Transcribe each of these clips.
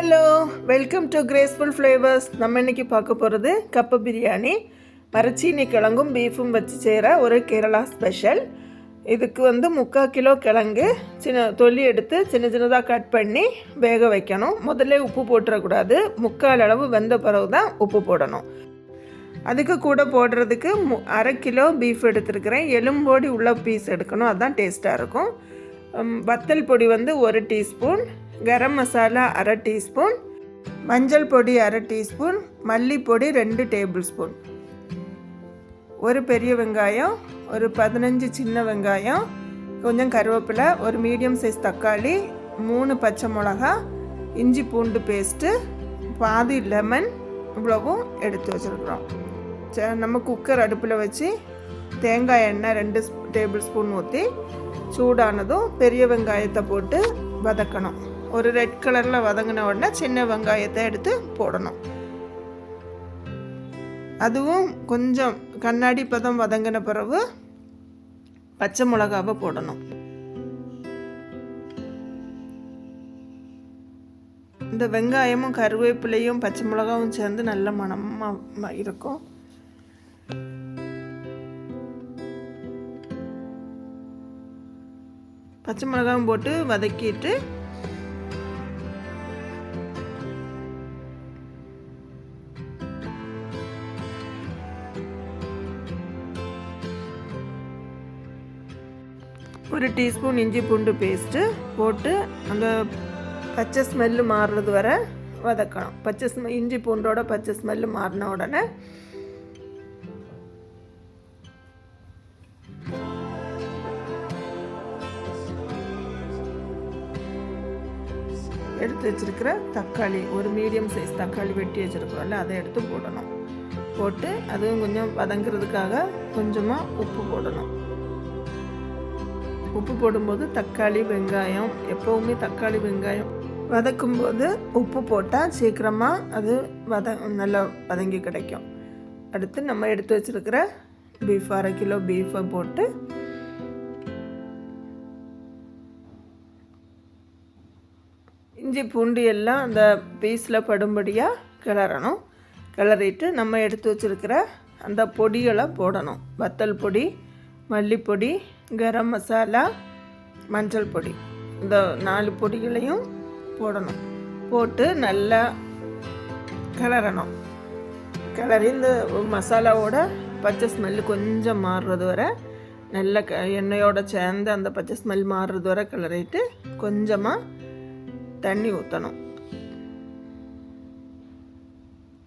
Hello, welcome to graceful flavours. நம்ம இன்றைக்கி பார்க்க போகிறது கப்பு பிரியாணி. மரச்சீனி கிழங்கும் பீஃபும் வச்சு செய்கிற ஒரு கேரளா ஸ்பெஷல். இதுக்கு 3/4 கிலோ கிழங்கு தொல்லி எடுத்து சின்ன சின்னதாக கட் பண்ணி வேக வைக்கணும். முதல்ல உப்பு போட்டுறக்கூடாது. 3/4 அளவு வெந்த பிறகு தான் உப்பு போடணும். அதுக்கு கூட போடுறதுக்கு 1/2 கிலோ பீஃப் எடுத்துருக்கிறேன். எலும்போடி உள்ள பீஸ் எடுக்கணும், அதுதான் டேஸ்ட்டாக இருக்கும். வத்தல் பொடி 1 டீஸ்பூன், கரம் மசாலா 1/2 டீஸ்பூன், மஞ்சள் பொடி 1/2 டீஸ்பூன், மல்லிப்பொடி 2 டேபிள் ஸ்பூன், ஒரு பெரிய வெங்காயம், ஒரு 15 சின்ன வெங்காயம், கொஞ்சம் கருவேப்பிலை, ஒரு மீடியம் சைஸ் தக்காளி, 3 பச்சை மிளகா, இஞ்சி பூண்டு பேஸ்ட்டு, பாதி லெமன், இவ்வளவும் எடுத்து வச்சுருக்குறோம். நம்ம குக்கர் அடுப்பில் வச்சு தேங்காய் எண்ணெய் 2 டேபிள் ஸ்பூன் ஊற்றி சூடானதும் பெரிய வெங்காயத்தை போட்டு வதக்கணும். ஒரு ரெட் கலரில் வதங்கின உடனே சின்ன வெங்காயத்தை எடுத்து போடணும். அதுவும் கொஞ்சம் கண்ணாடி பதம் வதங்கின பிறகு பச்சை மிளகாவை போடணும். இந்த வெங்காயமும் கருவேப்பிலையும் பச்சை மிளகாவும் சேர்ந்து நல்ல மணமாக இருக்கும். பச்சை மிளகாவும் போட்டு வதக்கிட்டு ஒரு டீஸ்பூன் இஞ்சி பூண்டு பேஸ்ட்டு போட்டு அந்த பச்சை ஸ்மெல்லு மாறுறது வரை வதக்கணும். இஞ்சி பூண்டோட பச்சை ஸ்மெல்லு மாறின உடனே எடுத்து வச்சுருக்கிற தக்காளி, ஒரு மீடியம் சைஸ் தக்காளி வெட்டி வச்சுருக்குறோம்ல, அதை எடுத்து போடணும். போட்டு அதுவும் கொஞ்சம் வதங்கிறதுக்காக கொஞ்சமாக உப்பு போடணும். உப்பு போடும்போது தக்காளி வெங்காயம், எப்போவுமே தக்காளி வெங்காயம் வதக்கும்போது உப்பு போட்டால் சீக்கிரமாக அது நல்லா வதங்கி கிடைக்கும். அடுத்து நம்ம எடுத்து வச்சுருக்கிற பீஃப் 1/2 கிலோ பீஃபை போட்டு இஞ்சி பூண்டு எல்லாம் அந்த பீஸில் படும்படியாக கிளறணும். கிளறிட்டு நம்ம எடுத்து வச்சுருக்கிற அந்த பொடிகளை போடணும். வத்தல் பொடி, மல்லிப்பொடி, கரம் மசாலா, மஞ்சள் பொடி, இந்த 4 பொடிகளையும் போடணும். போட்டு நல்லா கிளறணும். கிளறி இந்த மசாலாவோட பச்சை ஸ்மெல்லு கொஞ்சம் மாறுறது வரை நல்லா எண்ணெயோடு சேர்ந்து அந்த பச்சை ஸ்மெல் மாறுறது வரை கிளறிட்டு கொஞ்சமாக தண்ணி ஊற்றணும்.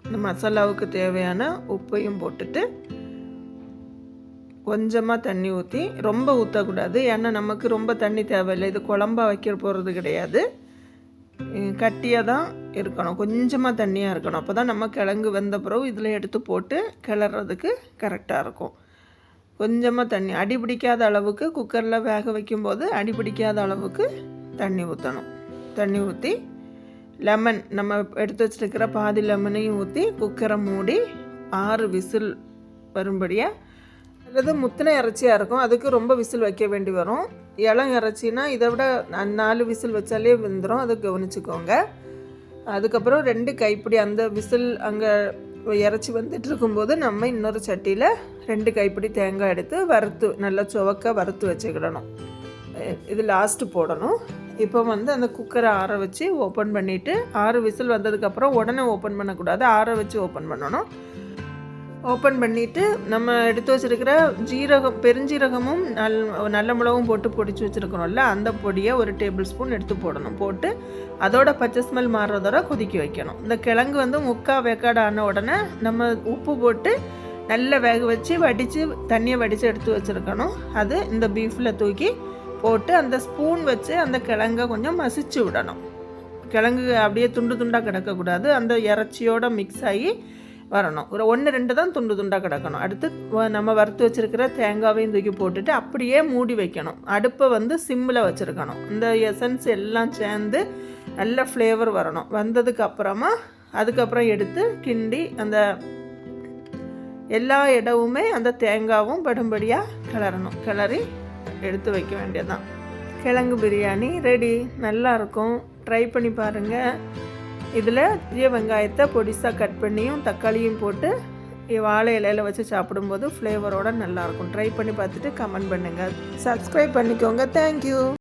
இந்த மசாலாவுக்கு தேவையான உப்பையும் போட்டுட்டு கொஞ்சமாக தண்ணி ஊற்றி, ரொம்ப ஊற்றக்கூடாது, ஏன்னா நமக்கு ரொம்ப தண்ணி தேவையில்லை. இது குழம்பா வைக்க போகிறது கிடையாது, கட்டியாக தான் இருக்கணும். கொஞ்சமாக தண்ணியாக இருக்கணும். அப்போ தான் நம்ம கிழங்கு வெந்த பிறகு இதில் எடுத்து போட்டு கிளறதுக்கு கரெக்டாக இருக்கும். கொஞ்சமாக தண்ணி, அடி பிடிக்காத அளவுக்கு, குக்கரில் வேக வைக்கும்போது அடி பிடிக்காத அளவுக்கு தண்ணி ஊற்றணும். தண்ணி ஊற்றி லெமன், நம்ம எடுத்து வச்சுருக்கிற பாதி லெமனையும் ஊற்றி குக்கரை மூடி 6 விசில் வரும்படியாக, அல்லது முத்தின இறைச்சியாக இருக்கும், அதுக்கு ரொம்ப விசில் வைக்க வேண்டி வரும். இளம் இறைச்சின்னா இதை விட 4 விசில் வச்சாலே வெந்துடும், அதை கவனிச்சுக்கோங்க. அதுக்கப்புறம் 2 கைப்பிடி அந்த விசில் அங்கே இறைச்சி வந்துட்டு இருக்கும்போது நம்ம இன்னொரு சட்டியில் 2 கைப்பிடி தேங்காய் எடுத்து நல்லா சுவக்க வறுத்து வச்சுக்கிடணும். இது லாஸ்ட்டு போடணும். இப்போ அந்த குக்கரை ஆற வச்சு ஓப்பன் பண்ணிவிட்டு, 6 விசில் வந்ததுக்கப்புறம் உடனே ஓப்பன் பண்ணக்கூடாது, ஆற வச்சு ஓப்பன் பண்ணணும். ஓப்பன் பண்ணிவிட்டு நம்ம எடுத்து வச்சுருக்கிற பெருஞ்சீரகமும் நல்ல மிளகும் போட்டு பொடிச்சு வச்சுருக்கணும்ல, அந்த பொடியை 1 டேபிள் ஸ்பூன் எடுத்து போடணும். போட்டு அதோட பச்சை ஸ்மெல் மாறுறதோட கொதிக்க வைக்கணும். இந்த கிழங்கு 3/4 வேக்காடு ஆன உடனே நம்ம உப்பு போட்டு நல்லா வேக வச்சு தண்ணியை வடித்து எடுத்து வச்சுருக்கணும். அது இந்த பீஃபில் தூக்கி போட்டு அந்த ஸ்பூன் வச்சு அந்த கிழங்கை கொஞ்சம் மசிச்சு விடணும். கிழங்கு அப்படியே துண்டு துண்டாக கிடக்கக்கூடாது, அந்த இறைச்சியோட மிக்ஸ் ஆகி வரணும். ஒரு 1-2 தான் துண்டு துண்டாக கிடக்கணும். அடுத்து நம்ம வறுத்து வச்சுருக்கிற தேங்காவையும் தூக்கி போட்டுட்டு அப்படியே மூடி வைக்கணும். அடுப்பை சிம்மில் வச்சுருக்கணும். இந்த எசன்ஸ் எல்லாம் சேர்ந்து நல்ல ஃப்ளேவர் வரணும். வந்ததுக்கு அப்புறமா அதுக்கப்புறம் எடுத்து கிண்டி அந்த எல்லா இடமுமே அந்த தேங்காவும் படும்படியாக கிளறணும். கிளறி எடுத்து வைக்க வேண்டியதுதான். கிழங்கு பிரியாணி ரெடி. நல்லாயிருக்கும், ட்ரை பண்ணி பாருங்கள். இதில் பெரிய வெங்காயத்தை பொடிசாக கட் பண்ணியும் தக்காளியும் போட்டு வாழை இலையில் வச்சு சாப்பிடும்போது ஃப்ளேவரோடு நல்லாயிருக்கும். ட்ரை பண்ணி பார்த்துட்டு கமெண்ட் பண்ணுங்கள். சப்ஸ்கிரைப் பண்ணிக்கோங்க. தேங்க்யூ.